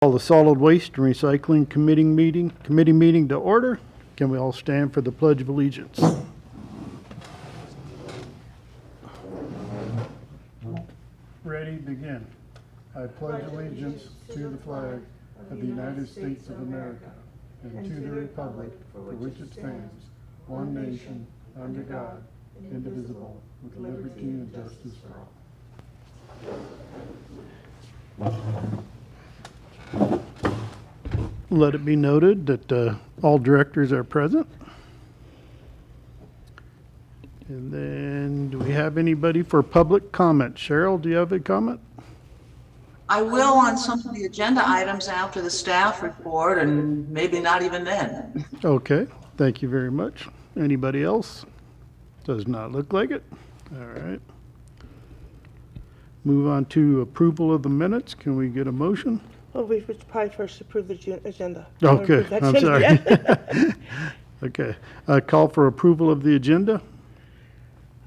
Call the Solid Waste and Recycling Committee meeting to order. Can we all stand for the Pledge of Allegiance? Ready, begin. I pledge allegiance to the flag of the United States of America and to the republic for which it stands, one nation, under God, indivisible, with liberty and justice for all. Let it be noted that all directors are present. And then, do we have anybody for public comment? Cheryl, do you have a comment? I will on some of the agenda items after the staff report, and maybe not even then. Okay, thank you very much. Anybody else? Does not look like it. All right. Move on to approval of the minutes. Can we get a motion? Well, we should probably first approve the agenda. Okay, I'm sorry. Okay, call for approval of the agenda.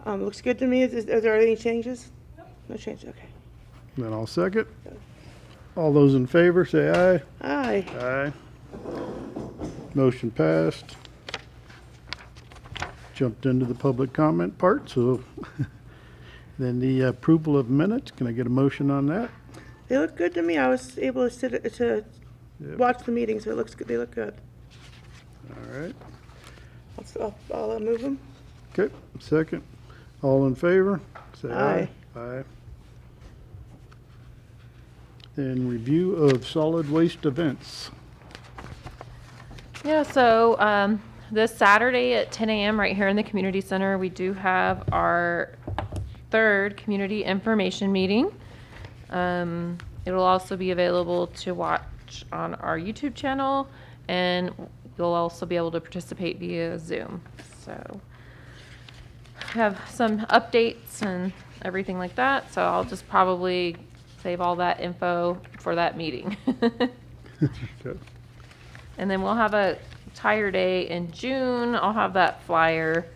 Looks good to me. Is there any changes? No changes, okay. Then I'll second. All those in favor, say aye. Aye. Aye. Motion passed. Jumped into the public comment part, so then the approval of minutes. Can I get a motion on that? They look good to me. I was able to Yep. watch the meeting, so it looks good. They look good. All right. I'll move them. Okay, second. All in favor, say aye. Aye. Aye. Then review of solid waste events. Yeah, so this Saturday at 10 a.m. right here in the community center, we do have our third community information meeting. It'll also be available to watch on our YouTube channel, and you'll also be able to participate via Zoom. So have some updates and everything like that, so I'll just probably save all that info for that meeting. Okay. And then we'll have a tire day in June. I'll have that flyer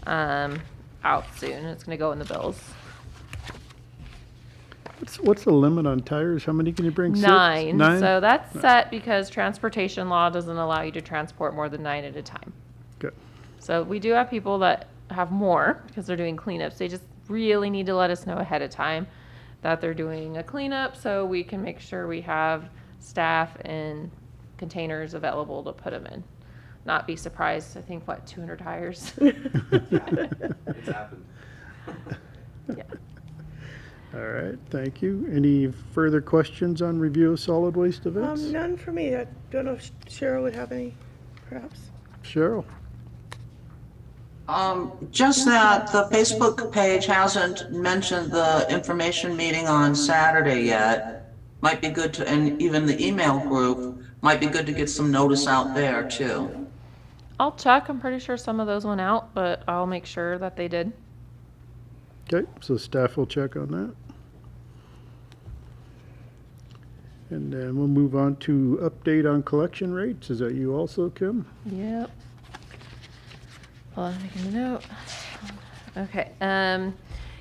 out soon. It's going to go in the bills. What's the limit on tires? How many can you bring? Six? 9. Nine? So that's set because transportation law doesn't allow you to transport more than 9 at a time. Okay. So we do have people that have more because they're doing cleanups. They just really need to let us know ahead of time that they're doing a cleanup so we can make sure we have staff and containers available to put them in. Not be surprised. I think, 200 tires? It's happened. Yeah. All right, thank you. Any further questions on review of solid waste events? None for me. I don't know if Cheryl would have any, perhaps. Cheryl? Just that the Facebook page hasn't mentioned the information meeting on Saturday yet. Might be good to, and even the email group, might be good to get some notice out there too. I'll check. I'm pretty sure some of those went out, but I'll make sure that they did. Okay, so staff will check on that. And then we'll move on to update on collection rates. Is that you also, Kim? Yep. Hold on, making a note. Okay.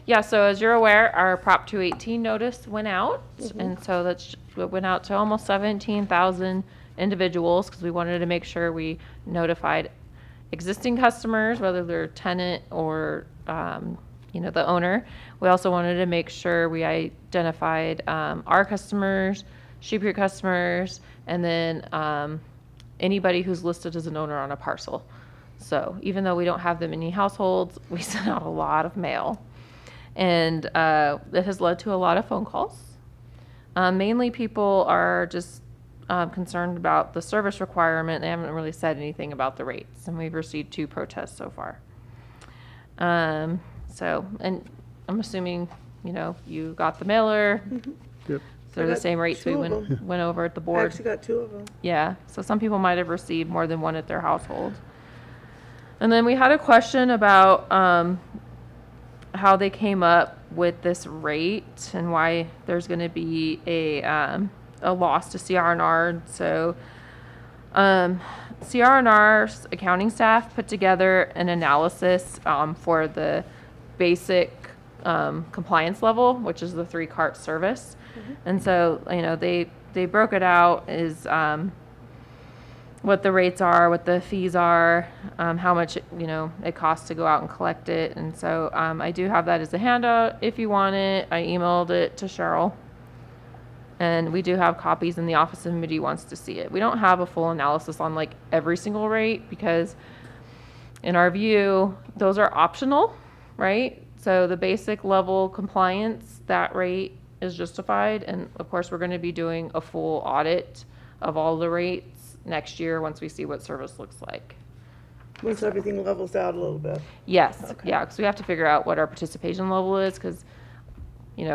Yeah, so as you're aware, our Prop 218 notice went out. And so it went out to almost 17,000 individuals because we wanted to make sure we notified existing customers, whether they're tenant or, the owner. We also wanted to make sure we identified our customers, Sheep Creek customers, and then anybody who's listed as an owner on a parcel. So even though we don't have that many households, we sent out a lot of mail. And that has led to a lot of phone calls. Mainly people are just concerned about the service requirement. They haven't really said anything about the rates. And we've received 2 protests so far. And I'm assuming, you got the mailer. Yep. They're the same rates we 2 of them. went over at the I board. actually got 2 of them. Yeah, so some people might have received more than one at their household. And then we had a question about how they came up with this rate and why there's going to be a loss to CR&R. So CR&R's accounting staff put together an analysis for the basic compliance level, which is the 3-cart service. And so, they broke it out is what the rates are, what the fees are, how much, it costs to go out and collect it. And so I do have that as a handout if you want it. I emailed it to Cheryl. And we do have copies in the office if anybody wants to see it. We don't have a full analysis on like every single rate because in our view, those are optional, right? So the basic level compliance, that rate is justified. And of course, we're going to be doing a full audit of all the rates next year once we see what service looks like. Once everything levels out a little bit. Yes, Okay. yeah, because we have to figure out what our participation level is because,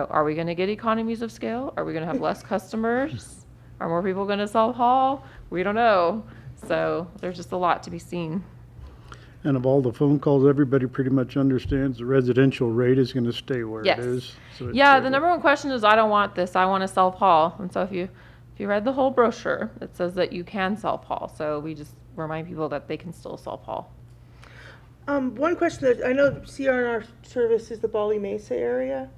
are we going to get economies of scale? Are we going to have less customers? Are more people going to self-haul? We don't know. So there's just a lot to be seen. And of all the phone calls, everybody pretty much understands the residential rate is going to stay where Yes. it is. So it's Yeah, the stable. number one question is, I don't want this. I want to self-haul. And so if you read the whole brochure, it says that you can self-haul. So we just remind people that they can still self-haul. One question that, I know CRNR service is the Bali Mesa area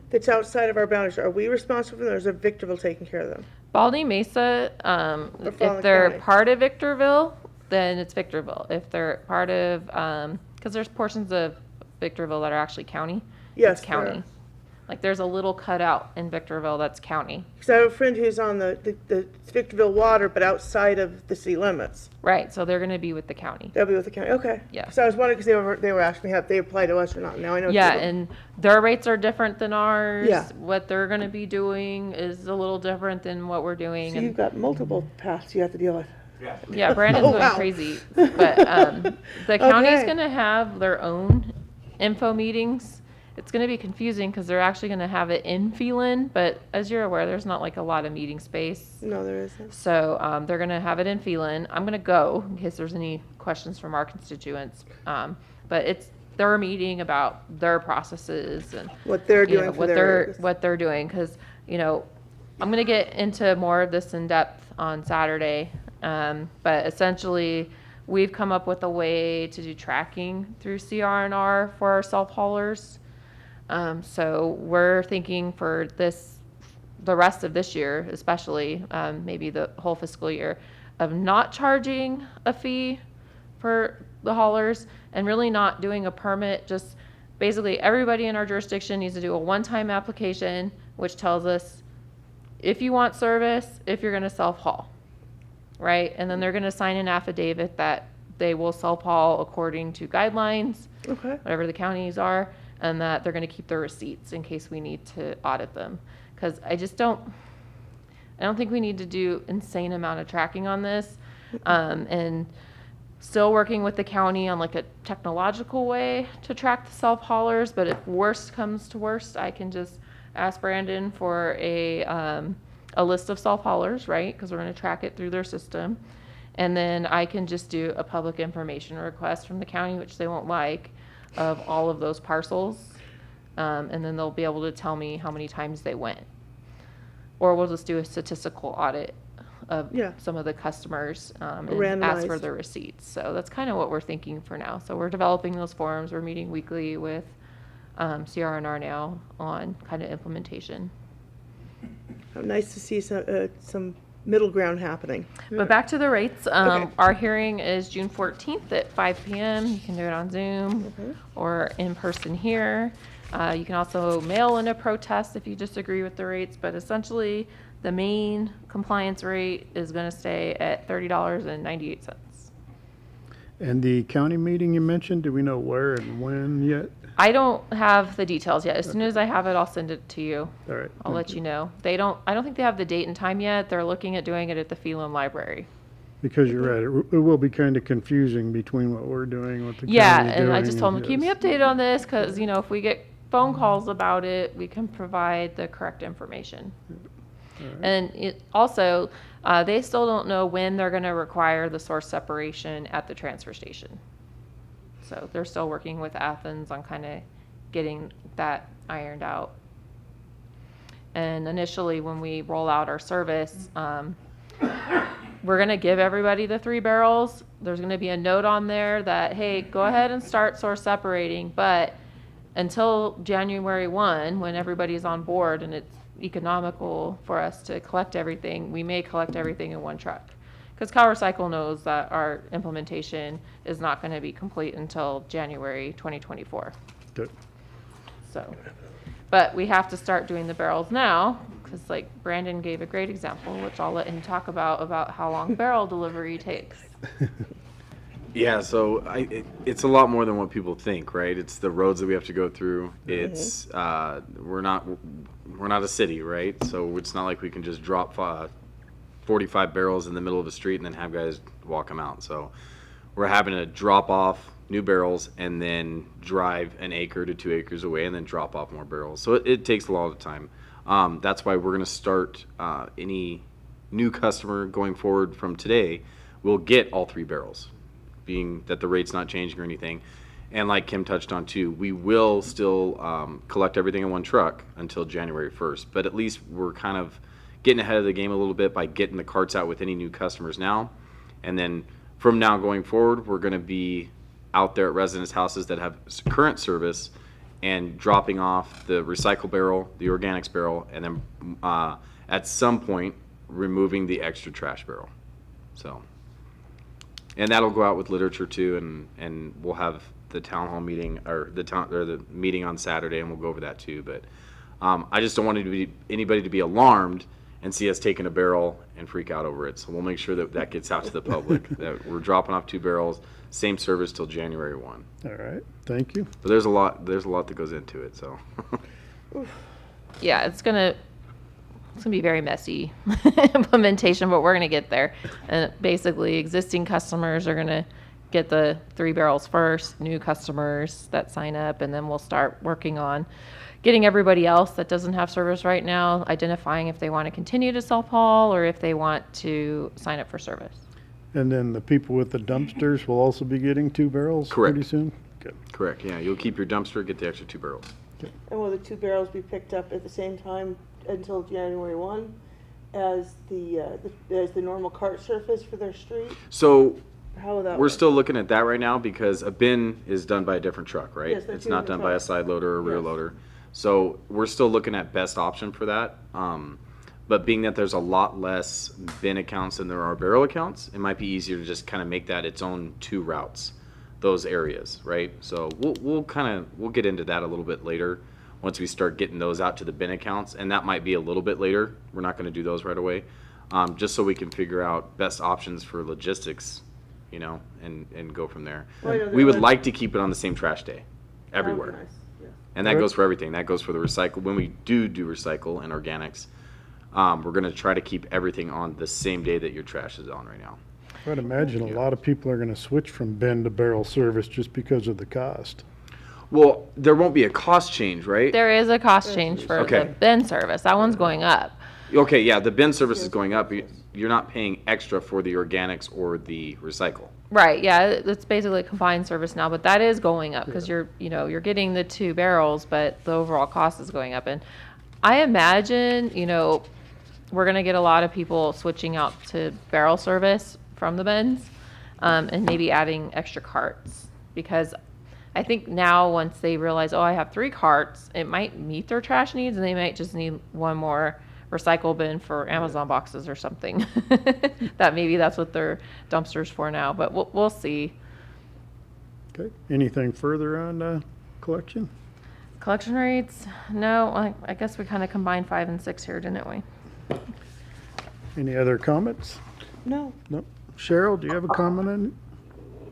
that's outside of our boundaries. Are we responsible for them or is it Victorville taking care of them? Baldy Mesa, They're if Fallon they're County. part of Victorville, then it's Victorville. If they're part of, because there's portions of Victorville that are actually county. Yes, It's county. there are. Like there's a little cutout in Victorville that's county. Because I have a friend who's on the Victorville water, but outside of the city limits. Right, so they're going to be with the county. They'll be with the county, okay. Yeah. So I was wondering, because they were asking me if they apply to us or not. Now I know. Yeah, they do. and their rates are different than ours. Yeah. What they're going to be doing is a little different than what we're doing. So and you've got multiple paths you have to deal with. Yeah. Yeah, Brandon's Oh, going wow. crazy. But the county's Okay. going to have their own info meetings. It's going to be confusing because they're actually going to have it in Phelan, but as you're aware, there's not like a lot of meeting space. No, there isn't. So they're going to have it in Phelan. I'm going to go in case there's any questions from our constituents. But they're meeting about their processes and What they're you know, doing for what their they're areas. what they're doing because I'm going to get into more of this in depth on Saturday, but essentially we've come up with a way to do tracking through CRNR for our self-haulers. So we're thinking for the rest of this year, especially maybe the whole fiscal year, of not charging a fee for the haulers and really not doing a permit. Just basically everybody in our jurisdiction needs to do a one-time application, which tells us if you want service, if you're going to self-haul, right? And then they're going to sign an affidavit that they will self-haul according to guidelines, Okay. whatever the counties are, and that they're going to keep their receipts in case we need to audit them. Because I don't think we need to do insane amount of tracking on this. And still working with the county on like a technological way to track the self-haulers, but if worst comes to worst, I can just ask Brandon for a list of self-haulers, right? Because we're going to track it through their system. And then I can just do a public information request from the county, which they won't like, of all of those parcels. And then they'll be able to tell me how many times they went. Or we'll just do a statistical audit of Yeah. some of the customers and ask for Randomized. their receipts. So that's kind of what we're thinking for now. So we're developing those forms. We're meeting weekly with CRNR now on kind of implementation. Nice to see some middle ground happening. But back to the rates. Okay. Our hearing is June 14th at 5 p.m. You can do it on Zoom or in person here. You can also mail in a protest if you disagree with the rates, but essentially the main compliance rate is going to stay at $30.98. And the county meeting you mentioned, do we know where and when yet? I don't have the details yet. As soon as I have it, I'll send it to you. All right. I'll thank let you know. I don't think they have the date and time yet. They're looking at doing it at the Phelan Library. Because you're right, it will be kind of confusing between what we're doing, what the Yeah, county's doing. and I just told them, keep me yes. updated on this, because, if we get phone calls about it, we can provide the correct information. And it also, they still don't know when they're going to require the source separation at the transfer station. So they're still working with Athens on kind of getting that ironed out. And initially, when we roll out our service, we're going to give everybody the 3 barrels. There's going to be a note on there that, hey, go ahead and start source separating, but until January 1, when everybody's on board and it's economical for us to collect everything, we may collect everything in one truck. Because Cal Recycle knows that our implementation is not going to be complete until January 2024. Good. So, but we have to start doing the barrels now, because like Brandon gave a great example, which I'll let him talk about how long barrel delivery takes. Yeah, so it's a lot more than what people think, right? It's the roads that we have to go through. It's we're not a city, right? So it's not like we can just drop 45 barrels in the middle of the street and then have guys walk them out. So we're having to drop off new barrels and then drive an acre to 2 acres away and then drop off more barrels. So it takes a lot of time. That's why we're going to start any new customer going forward from today will get all 3 barrels, being that the rate's not changing or anything. And like Kim touched on too, we will still collect everything in one truck until January 1st. But at least we're kind of getting ahead of the game a little bit by getting the carts out with any new customers now. And then from now going forward, we're going to be out there at residents' houses that have current service and dropping off the recycle barrel, the organics barrel, and then at some point removing the extra trash barrel. So, and that'll go out with literature too, and we'll have the town hall meeting or the meeting on Saturday, and we'll go over that too. But I just don't want anybody to be alarmed and see us taking a barrel and freak out over it. So we'll make sure that that gets out to the public, that we're dropping off 2 barrels, same service till January 1. All right, thank you. But there's a lot that goes into it, so. Yeah, it's gonna be very messy implementation, but we're gonna get there. And basically, existing customers are gonna get the 3 barrels first, new customers that sign up, and then we'll start working on getting everybody else that doesn't have service right now, identifying if they want to continue to self-haul or if they want to sign up for service. And then the people with the dumpsters will also be getting 2 barrels Correct. pretty soon? Good. Correct, yeah, you'll keep your dumpster, get the extra 2 barrels. And will the 2 barrels be picked up at the same time until January 1 as the normal cart surface for their street? So How will that we're work? still looking at that right now because a bin is done by a different truck, right? Yes, they're It's two not different done by a trucks. side loader or rear Yes. loader. So we're still looking at best option for that. But being that there's a lot less bin accounts than there are barrel accounts, it might be easier to just kind of make that its own 2 routes, those areas, right? So we'll get into that a little bit later once we start getting those out to the bin accounts, and that might be a little bit later. We're not going to do those right away, just so we can figure out best options for logistics, you know, and go from there. Well, yeah, We would that- like to keep it on the same trash day everywhere. That would be nice, yeah. And that Right. goes for everything. That goes for the recycle. When we do recycle and organics, we're going to try to keep everything on the same day that your trash is on right now. I'd imagine a lot of people are going to switch from bin to barrel service just because of the cost. Well, there won't be a cost change, right? There is a cost change for Okay. the bin service. That one's going up. Okay, yeah, the bin service is going up. You're not paying extra for the organics or the recycle. Right, yeah, it's basically a combined service now, but that is going up because you're getting the 2 barrels, but the overall cost is going up. And I imagine, we're gonna get a lot of people switching out to barrel service from the bins, and maybe adding extra carts. Because I think now once they realize, oh, I have 3 carts, it might meet their trash needs and they might just need 1 more recycle bin for Amazon boxes or something. That's what their dumpster's for now, but we'll see. Okay, anything further on collection? Collection rates? No, I guess we kind of combined 5 and 6 here, didn't we? Any other comments? No. Nope. Cheryl, do you have a comment on it?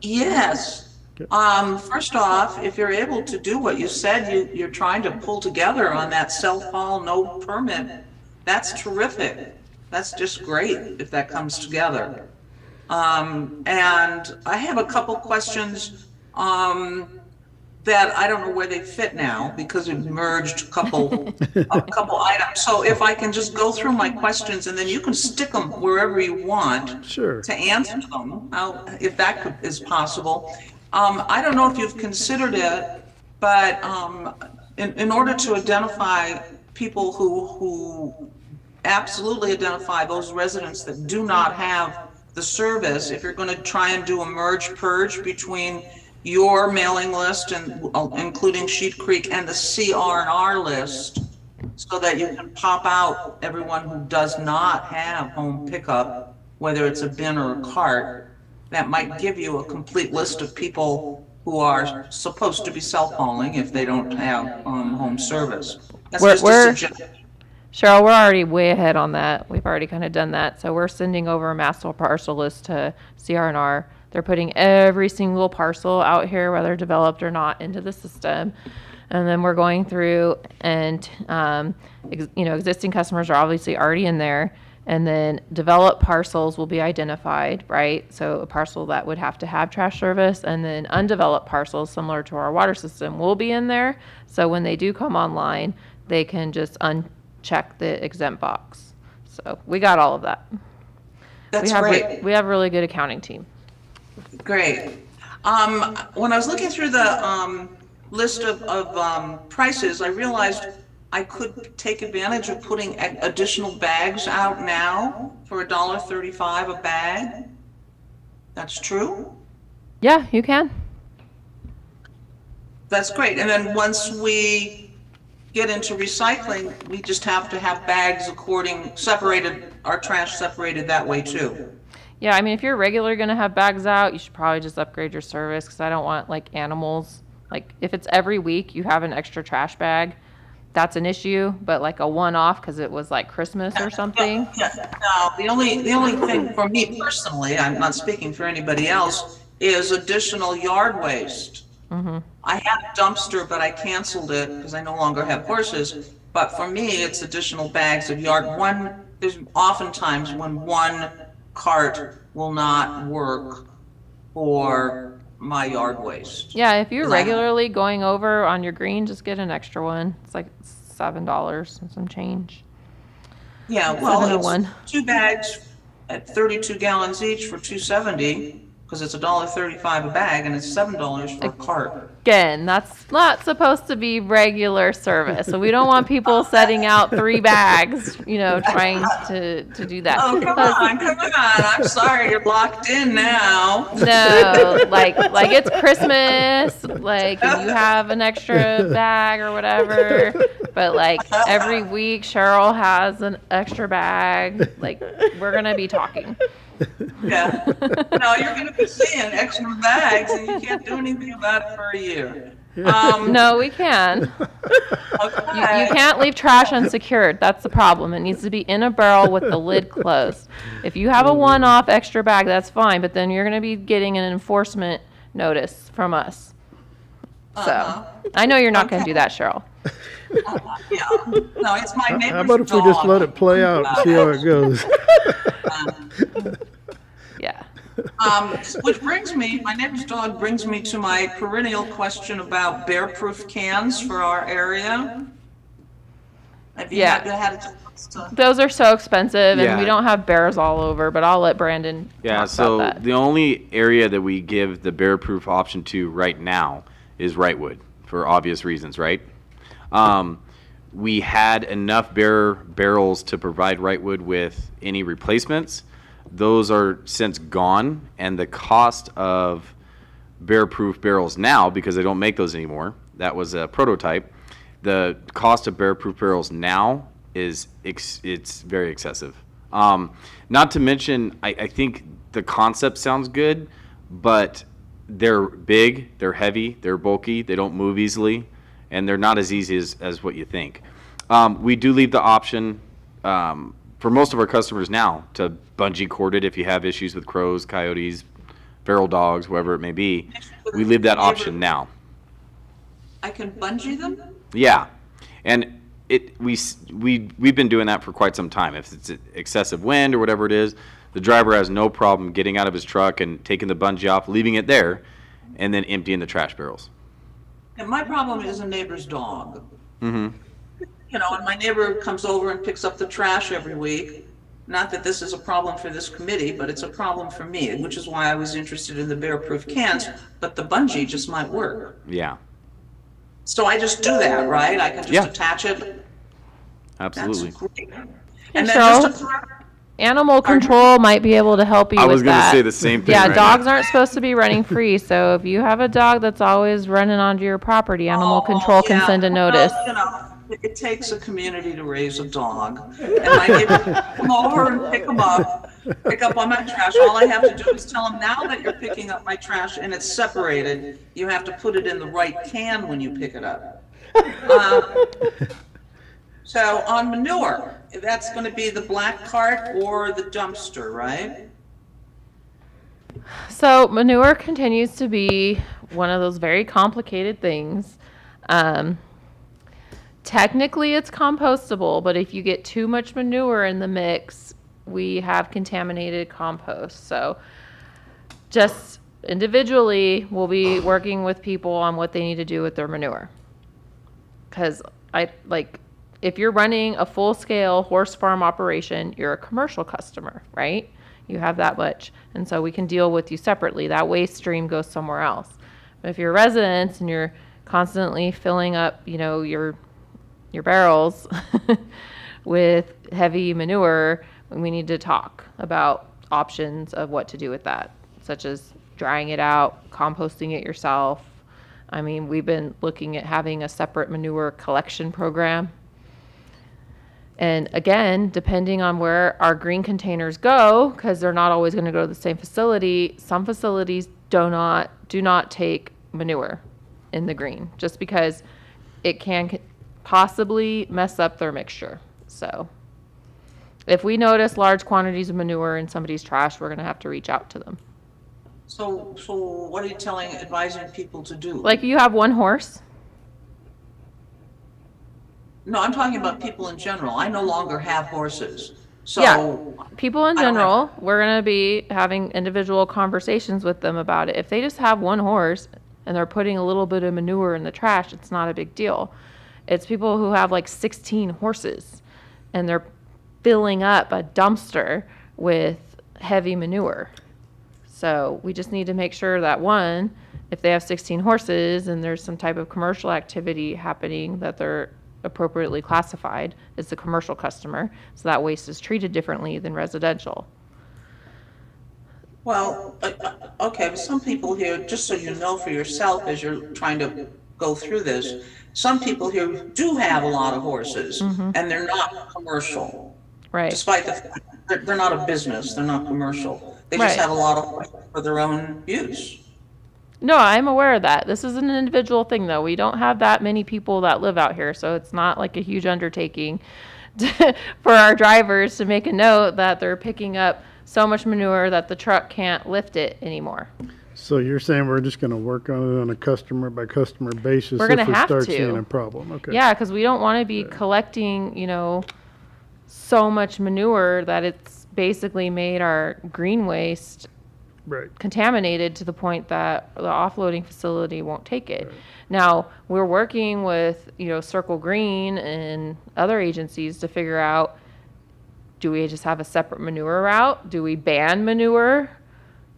Yes. Okay. First off, if you're able to do what you said you're trying to pull together on that self-haul, no permit, that's terrific. That's just great if that comes together. And I have a couple questions that I don't know where they fit now because we've merged a couple items. So if I can just go through my questions and then you can stick them wherever you want Sure. to answer them, if that is possible. I don't know if you've considered it, but in order to identify people who absolutely identify those residents that do not have the service, if you're going to try and do a merge purge between your mailing list and including Sheep Creek and the CR&R list so that you can pop out everyone who does not have home pickup, whether it's a bin or a cart. That might give you a complete list of people who are supposed to be self-hauling if they don't have home service. That's just a suggestion. Cheryl, we're already way ahead on that. We've already kind of done that. So we're sending over a master parcel list to CR&R. They're putting every single parcel out here, whether developed or not, into the system. And then we're going through and, existing customers are obviously already in there. And then developed parcels will be identified, right? So a parcel that would have to have trash service, and then undeveloped parcels similar to our water system will be in there. So when they do come online, they can just uncheck the exempt box. So we got all of that. That's great. We have a really good accounting team. Great. When I was looking through the list of prices, I realized I could take advantage of putting additional bags out now for $1.35 a bag. That's true? Yeah, you can. That's great. And then once we get into recycling, we just have to have bags separated, our trash separated that way too. Yeah, I mean, if you're regularly going to have bags out, you should probably just upgrade your service, because I don't want like animals. Like if it's every week you have an extra trash bag, that's an issue. But like a one-off because it was like Christmas or something. No, the only thing for me personally, I'm not speaking for anybody else, is additional yard waste. Mm-hmm. I had a dumpster, but I canceled it because I no longer have horses. But for me, it's additional bags of yard. There's oftentimes when one cart will not work for my yard waste. Yeah, if you're regularly going over on your green, just get an extra one. It's like $7 and some change. Yeah, well, $7.01. it's 2 bags at 32 gallons each for $2.70, because it's $1.35 a bag and it's $7 for a cart. Again, that's not supposed to be regular service. So we don't want people setting out 3 bags, trying to do that. Oh, come on. I'm sorry, you're locked in now. No, like it's Christmas, like and you have an extra bag or whatever. But like every week Cheryl has an extra bag. Like we're gonna be talking. Yeah. No, you're going to be seeing extra bags and you can't do anything about it for a year. No, we can. Okay. You can't leave trash unsecured. That's the problem. It needs to be in a barrel with the lid closed. If you have a one-off extra bag, that's fine, but then you're going to be getting an enforcement notice from us. So I know you're not going to do that, Cheryl. Yeah. No, it's my neighbor's How about if we just dog. let it play out and see how it goes? Yeah. Which brings me, my neighbor's dog brings me to my perennial question about bear-proof cans for our area. Have you had a chance to? Those are so expensive, and Yeah. we don't have bears all over, but I'll let Brandon Yeah, talk so about that. the only area that we give the bear-proof option to right now is Wrightwood, for obvious reasons, right? We had enough barrels to provide Wrightwood with any replacements. Those are since gone, and the cost of bear-proof barrels now, because they don't make those anymore, that was a prototype, the cost of bear-proof barrels now is it's very excessive. Not to mention, I think the concept sounds good, but they're big, they're heavy, they're bulky, they don't move easily, and they're not as easy as what you think. We do leave the option for most of our customers now to bungee cord it if you have issues with crows, coyotes, feral dogs, whoever it may be. We leave that option now. I can bungee them? Yeah, and we've been doing that for quite some time. If it's excessive wind or whatever it is, the driver has no problem getting out of his truck and taking the bungee off, leaving it there, and then emptying the trash barrels. And my problem is a neighbor's dog. Mm-hmm. And my neighbor comes over and picks up the trash every week. Not that this is a problem for this committee, but it's a problem for me, which is why I was interested in the bear-proof cans, but the bungee just might work. Yeah, So I just do that, right? I can just attach it. absolutely. That's great. Hey, And then Cheryl, just Animal control might be able to help you I with was gonna that. say the same thing Yeah, right dogs now. aren't supposed to be running free, so if you have a dog that's always running onto your property, animal control can yeah. send a Well, notice. it takes a community to raise a dog. And my neighbors come over and pick up on my trash. All I have to do is tell them, now that you're picking up my trash and it's separated, you have to put it in the right can when you pick it up. So on manure, that's gonna be the black cart or the dumpster, right? So manure continues to be one of those very complicated things. Technically, it's compostable, but if you get too much manure in the mix, we have contaminated compost. So just individually, we'll be working with people on what they need to do with their manure. Because if you're running a full-scale horse farm operation, you're a commercial customer, right? You have that much. And so we can deal with you separately. That waste stream goes somewhere else. But if you're residents and you're constantly filling up, your barrels with heavy manure, we need to talk about options of what to do with that, such as drying it out, composting it yourself. I mean, we've been looking at having a separate manure collection program. And again, depending on where our green containers go, because they're not always going to go to the same facility, some facilities do not take manure in the green, just because it can possibly mess up their mixture. So if we notice large quantities of manure in somebody's trash, we're going to have to reach out to them. So what are you advising people to do? Like, you have one horse. No, I'm talking about people in general. I no longer have horses. So Yeah, people in I don't general, we're going to be having individual conversations with them about it. If they just have one horse and they're putting a little bit of manure in the trash, it's not a big deal. It's people who have like 16 horses and they're filling up a dumpster with heavy manure. So we just need to make sure that, one, if they have 16 horses and there's some type of commercial activity happening, that they're appropriately classified as a commercial customer, so that waste is treated differently than residential. Well, okay, but some people here, just so you know for yourself as you're trying to go through this, some people here do have a lot of horses and they're not commercial. Right. Despite the fact that they're not a business, they're not commercial. They just Right. have a lot of horses for their own use. No, I'm aware of that. This is an individual thing, though. We don't have that many people that live out here, so it's not like a huge undertaking for our drivers to make a note that they're picking up so much manure that the truck can't lift it anymore. So you're saying we're just gonna work on it on a customer by customer basis We're if gonna we have start to. seeing a problem, okay? Yeah, because we don't want to be collecting, so much manure that it's basically made our green waste Right, contaminated to the point that the offloading facility won't take it. Now, we're working with, Circle Green and other agencies to figure out, do we just have a separate manure route? Do we ban manure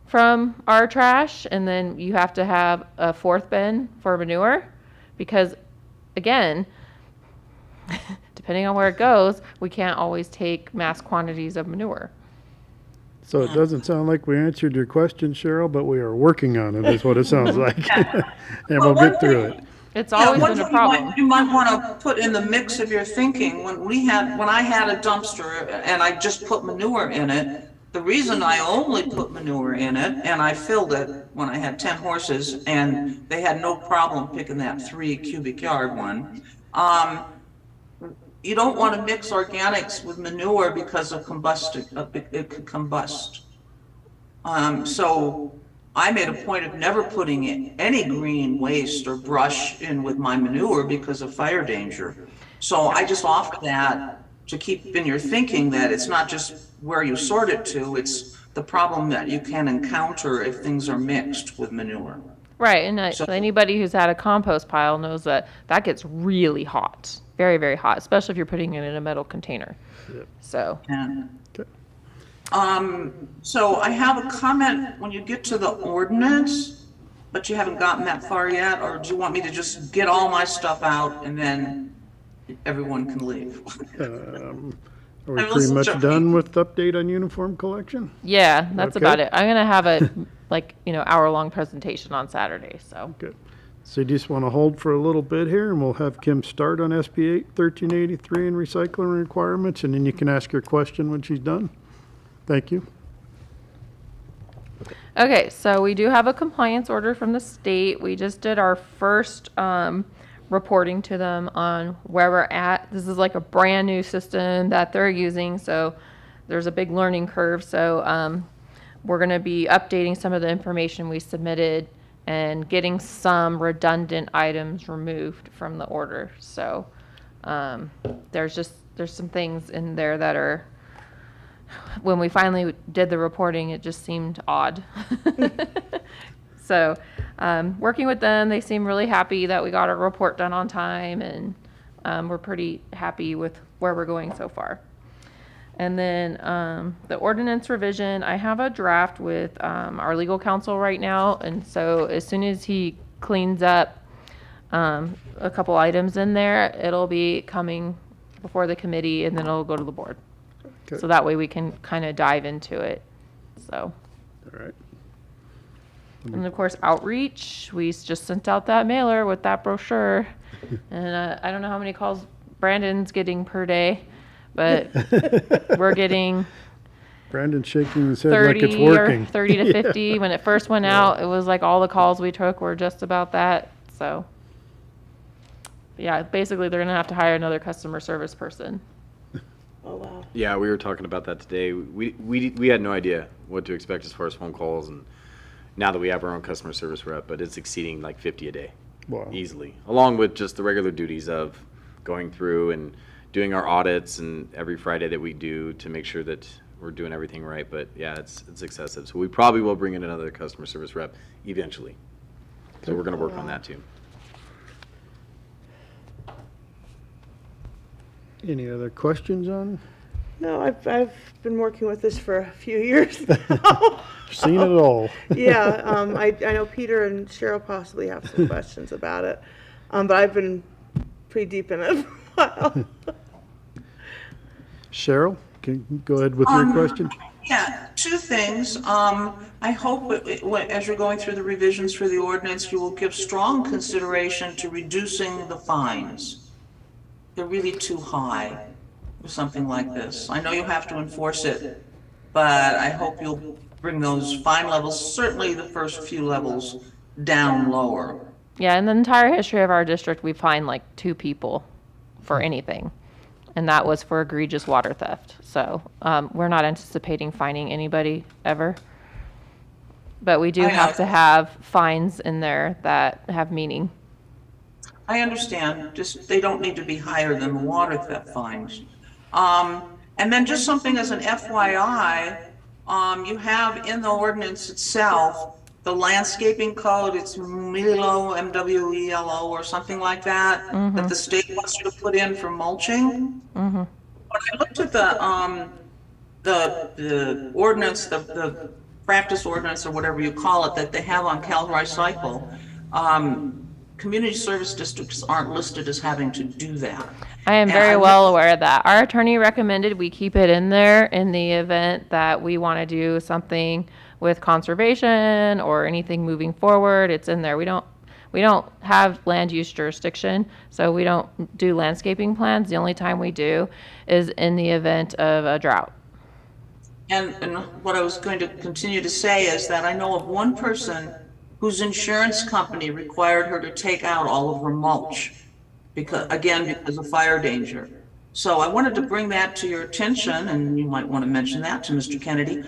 from our trash? And then you have to have a fourth bin for manure? Because, again, depending on where it goes, we can't always take mass quantities of manure. so it doesn't sound like we answered your question, Cheryl, but we are working on it, is what it sounds like. And we'll get through it. It's always one been a thing problem. You might want to put in the mix of your thinking, when I had a dumpster and I just put manure in it, the reason I only put manure in it, and I filled it when I had 10 horses, and they had no problem picking that 3 cubic yard one. You don't want to mix organics with manure because of it could combust. So I made a point of never putting in any green waste or brush in with my manure because of fire danger. So I just offer that to keep in your thinking that it's not just where you sort it to, it's the problem that you can encounter if things are mixed with manure. Right, and So- anybody who's had a compost pile knows that gets really hot, very, very hot, especially if you're putting it in a metal container. So, Yeah. Okay. So I have a comment when you get to the ordinance, but you haven't gotten that far yet, or do you want me to just get all my stuff out and then everyone can leave? Are we I pretty listened much to- done with the update on uniform collection? Yeah, that's Okay. about it. I'm gonna have a, like, hour-long presentation on Saturday, so. Good. So you just want to hold for a little bit here, and we'll have Kim start on SB 1383 and recycling requirements, and then you can ask your question when she's done. Thank you. Okay, so we do have a compliance order from the state. We just did our first reporting to them on where we're at. This is like a brand new system that they're using, so there's a big learning curve. So we're going to be updating some of the information we submitted and getting some redundant items removed from the order. So there's some things in there that are, when we finally did the reporting, it just seemed odd. So working with them, they seem really happy that we got our report done on time, and we're pretty happy with where we're going so far. And then the ordinance revision, I have a draft with our legal counsel right now, and so as soon as he cleans up a couple items in there, it'll be coming before the committee, and then it'll go to the board. Okay. So that way we can kind of dive into it. So, All right. and of course, outreach, we just sent out that mailer with that brochure. And I don't know how many calls Brandon's getting per day, but we're getting Brandon's shaking his head like it's 30 or working. 30 to 50. When it first went out, it was like all the calls we took were just about that. So, yeah, basically they're gonna have to hire another customer service person. Oh, wow. Yeah, we were talking about that today. We had no idea what to expect as far as phone calls, and now that we have our own customer service rep, but it's exceeding like 50 a day. Wow. Easily, along with just the regular duties of going through and doing our audits and every Friday that we do to make sure that we're doing everything right. But yeah, it's excessive. So we probably will bring in another customer service rep eventually. So we're going to work on that too. Any other questions on? No, I've been working with this for a few years now. Seen it all. Yeah, I know Peter and Cheryl possibly have some questions about it, but I've been pretty deep in it for a while. Cheryl, can you go ahead with your question? Yeah, two things. I hope as you're going through the revisions for the ordinance, you will give strong consideration to reducing the fines. They're really too high for something like this. I know you have to enforce it, but I hope you'll bring those fine levels, certainly the first few levels, down lower. Yeah, in the entire history of our district, we fined like 2 people for anything. And that was for egregious water theft. So we're not anticipating fining anybody ever. But we do have to have fines in there that have meaning. I understand, just they don't need to be higher than the water theft fines. And then just something as an FYI, you have in the ordinance itself, the landscaping code, it's MWELO, MWELO or something like that, that the state wants you to put in for mulching. When I looked at the ordinance, the practice ordinance or whatever you call it, that they have on Cal Recycle, community service districts aren't listed as having to do that. I am very well aware of that. Our attorney recommended we keep it in there in the event that we want to do something with conservation or anything moving forward. It's in there. We don't have land use jurisdiction, so we don't do landscaping plans. The only time we do is in the event of a drought. And what I was going to continue to say is that I know of one person whose insurance company required her to take out all of her mulch because of fire danger. So I wanted to bring that to your attention, and you might want to mention that to Mr. Kennedy,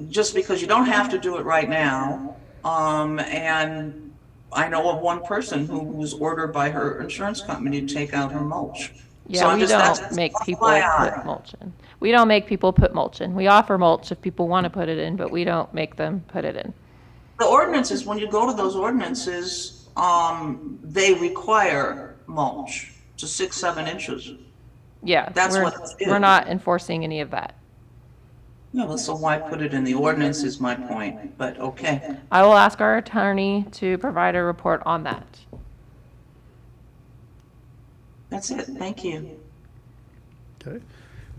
just because you don't have to do it right now. And I know of one person who was ordered by her insurance company to take out her mulch. Yeah, So we don't make people put mulch in. We don't make people put mulch in. We offer mulch if people want to put it in, but we don't make them put it in. The ordinances, when you go to those ordinances, they require mulch to 6-7 inches. Yeah, That's what it is. we're not enforcing any of that. Yeah, well, so why put it in the ordinance is my point, but okay. I will ask our attorney to provide a report on that. That's it, thank you. Okay.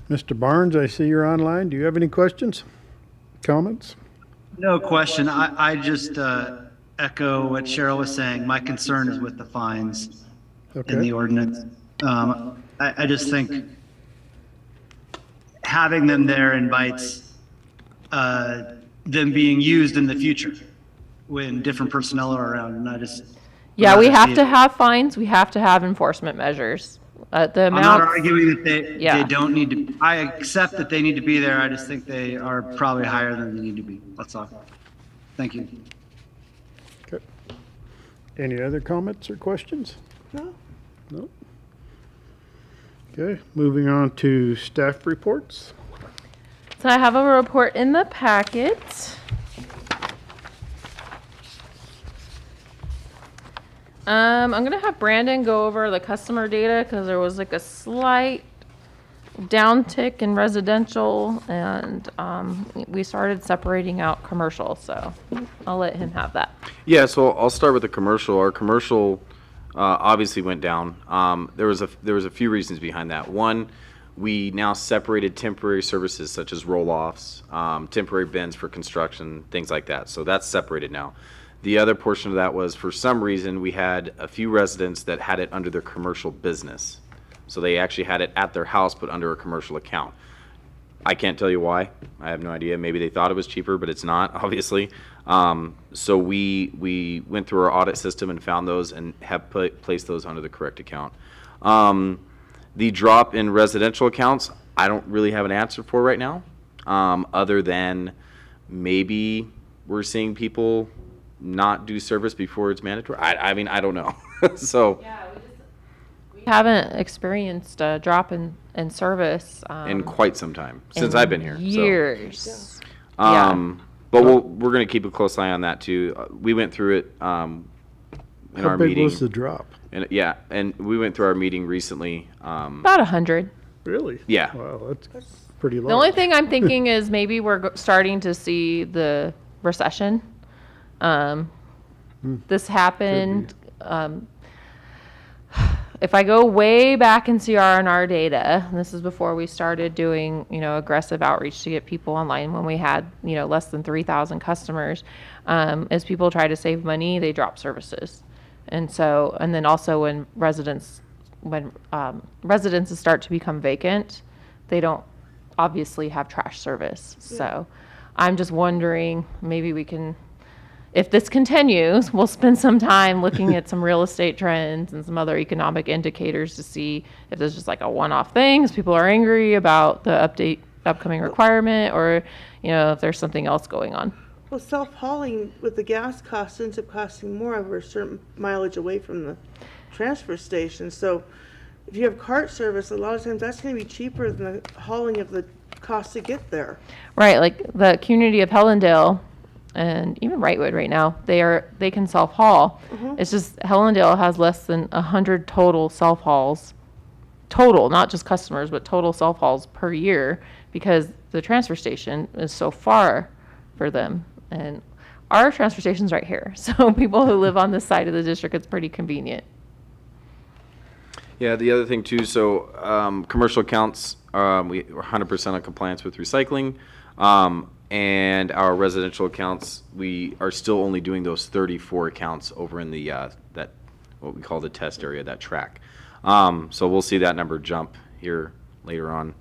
Mr. Barnes, I see you're online. Do you have any questions, comments? No question. I just echo what Cheryl was saying. My concern is with the fines in the Okay. ordinance. I just think having them there invites them being used in the future when different personnel are around, and I just. Yeah, we rather have see to it. have fines. We have to have enforcement measures. The I'm not amount, arguing that they Yeah. don't need to. I accept that they need to be there. I just think they are probably higher than they need to be. That's all. Thank you. Okay. Any other comments or questions? No? No? Okay, moving on to staff reports. so I have a report in the packet. I'm gonna have Brandon go over the customer data because there was like a slight downtick in residential, and we started separating out commercial. So I'll let him have that. Yeah, so I'll start with the commercial. Our commercial obviously went down. There was a few reasons behind that. One, we now separated temporary services such as roll-offs, temporary bins for construction, things like that. So that's separated now. The other portion of that was, for some reason, we had a few residents that had it under their commercial business. So they actually had it at their house, but under a commercial account. I can't tell you why. I have no idea. Maybe they thought it was cheaper, but it's not, obviously. So we went through our audit system and found those and have placed those under the correct account. The drop in residential accounts, I don't really have an answer for right now, other than maybe we're seeing people not do service before it's mandatory. I mean, I don't know. So We haven't experienced a drop in service in quite some time since in I've been here. Years. But we're going to keep a close eye on that too. We went through it in How our big meeting. was the drop? And yeah, and we went through our meeting recently. About 100. Really? Yeah. Wow, that's pretty large. The only thing I'm thinking is maybe we're starting to see the recession. This happened. If I go way back in CR&R data, and this is before we started doing, aggressive outreach to get people online when we had, less than 3,000 customers, as people try to save money, they drop services. And then also when residences start to become vacant, they don't obviously have trash service. So I'm just wondering, maybe we can, if this continues, we'll spend some time looking at some real estate trends and some other economic indicators to see if there's just like a one-off thing, because people are angry about the upcoming requirement, or, if there's something else going on. Well, self-hauling with the gas costs ends up costing more over a certain mileage away from the transfer station. So if you have cart service, a lot of times that's going to be cheaper than the hauling of the cost to get there. Right, like the community of Hellendale and even Wrightwood right now, they can self-haul. It's just Hellendale has less than 100 total self-hauls, total, not just customers, but total self-hauls per year, because the transfer station is so far for them. And our transfer station's right here, so people who live on this side of the district, it's pretty convenient. Yeah, the other thing too, so commercial accounts, we are 100% on compliance with recycling. And our residential accounts, we are still only doing those 34 accounts over in the that what we call the test area, that track. So we'll see that number jump here later on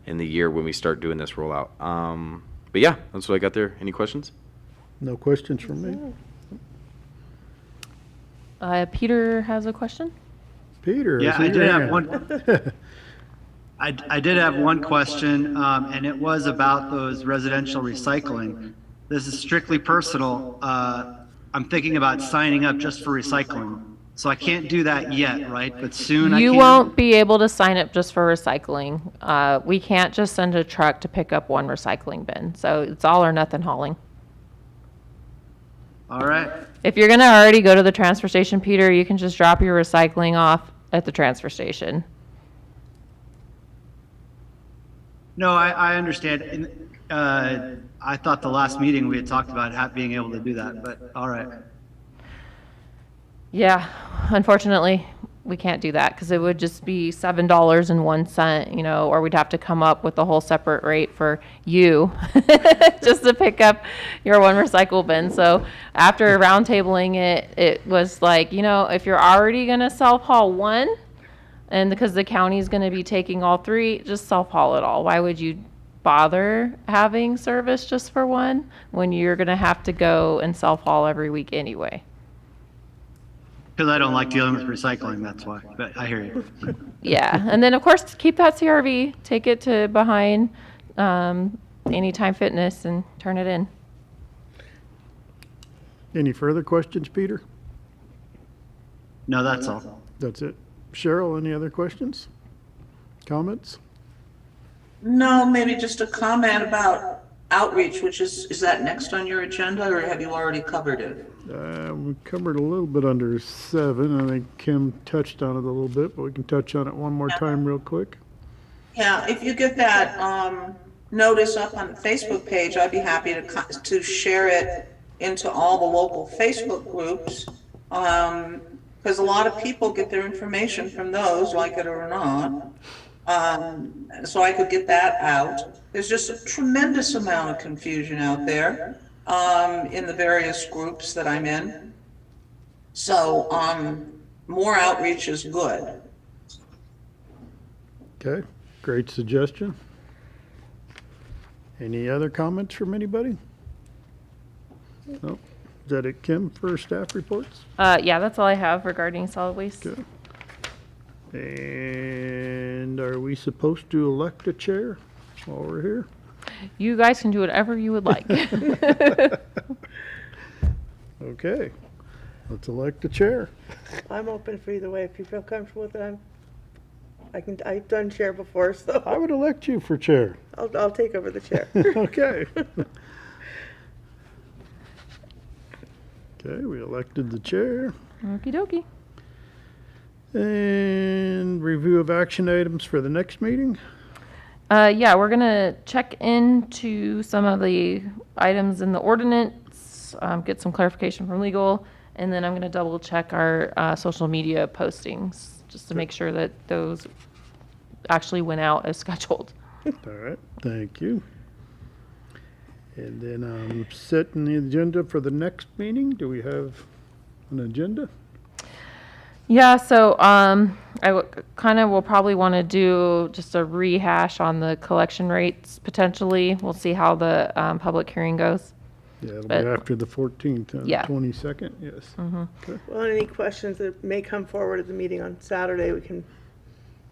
in the year when we start doing this rollout. But yeah, that's what I got there. Any questions? No questions from me? Peter has a question? Peter? Yeah, see I did your have hand. one. I did have one question, and it was about those residential recycling. This is strictly personal. I'm thinking about signing up just for recycling. So I can't do that yet, right? But soon I can. You won't be able to sign up just for recycling. We can't just send a truck to pick up one recycling bin. So it's all or nothing hauling. All right. If you're gonna already go to the transfer station, Peter, you can just drop your recycling off at the transfer station. No, I understand. I thought the last meeting we had talked about being able to do that, but all right. Yeah, unfortunately, we can't do that because it would just be $7.01, you know, or we'd have to come up with a whole separate rate for you just to pick up your one recycle bin. So after roundtabling it, it was like, you know, if you're already going to self-haul one, and because the county's going to be taking all three, just self-haul it all. Why would you bother having service just for one when you're going to have to go and self-haul every week anyway? Because I don't like dealing with recycling, that's why, but I hear you. Yeah, and then of course keep that CRV, take it to behind Anytime Fitness and turn it in. Any further questions, Peter? No, that's all. That's it. Cheryl, any other questions? Comments? No, maybe just a comment about outreach, which is that next on your agenda, or have you already covered it? We covered a little bit under 7. I think Kim touched on it a little bit, but we can touch on it one more time real quick. Yeah, if you get that notice up on the Facebook page, I'd be happy to share it into all the local Facebook groups, because a lot of people get their information from those, like it or not. So I could get that out. There's just a tremendous amount of confusion out there in the various groups that I'm in. So more outreach is good. Okay, great suggestion. Any other comments from anybody? No? Is that it, Kim, for staff reports? Yeah, that's all I have regarding solid waste. Okay. And are we supposed to elect a chair while we're here? You guys can do whatever you would like. Okay, let's elect a chair. I'm open for either way. If you feel comfortable with it, I've done chair before, I so would elect you for chair. I'll take over the chair. Okay. Okay, we elected the chair. Okie dokie. And review of action items for the next meeting. Yeah, we're gonna check into some of the items in the ordinance, get some clarification from legal, and then I'm gonna double check our social media postings just to make sure that those actually went out as scheduled. All right, thank you. And then I'm setting the agenda for the next meeting. Do we have an agenda? Yeah, so kind of will probably want to do just a rehash on the collection rates potentially. We'll see how the public hearing goes. Yeah, it'll be But- after the 14th and Yeah. 22nd, yes. Okay. Well, any questions that may come forward at the meeting on Saturday, we can.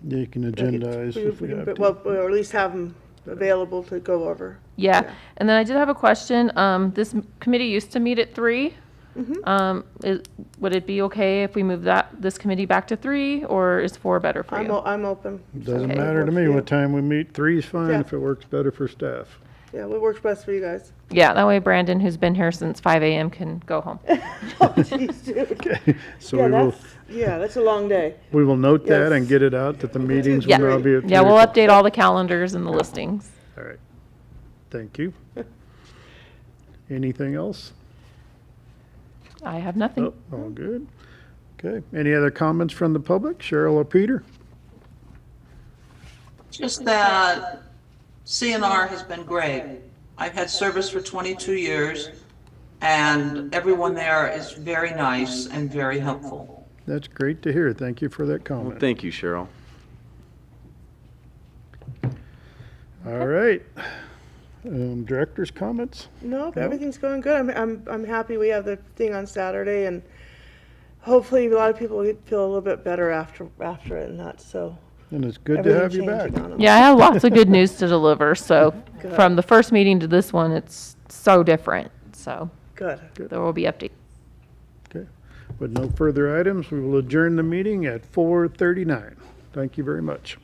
Yeah, you can agendize if we have to. Well, or at least have them available to go over. Yeah, Yeah. and then I did have a question. This committee used to meet at 3. Would it be okay if we move this committee back to 3, or is 4 better for you? I'm open. Doesn't Okay. matter to me what time we meet. 3 is fine Yeah. if it works better for staff. Yeah, what works best for you guys? Yeah, that way Brandon, who's been here since 5 a.m., can go home. Oh, jeez, dude. Okay, so Yeah, that's a long day. we will note that Yes. and get it out that the meetings will Yeah, now be at 3 yeah, we'll o'clock. update all the calendars and the listings. All right, thank you. Anything else? I have nothing. Oh, all good. Okay, any other comments from the public? Cheryl or Peter? Just that CNR has been great. I've had service for 22 years, and everyone there is very nice and very helpful. That's great to hear. Thank you for that Well, comment. thank you, Cheryl. All right. Director's comments? Nope, No? everything's going good. I'm happy we have the thing on Saturday, and hopefully a lot of people will feel a little bit better after it and that, so. And it's good to everything have you back. changing on 'em. Yeah, I have lots of good news to deliver. So Good. from the first meeting to this one, it's so different. So Good. there will be updates. Okay. With no further items, we will adjourn the meeting at 4:39. Thank you very much.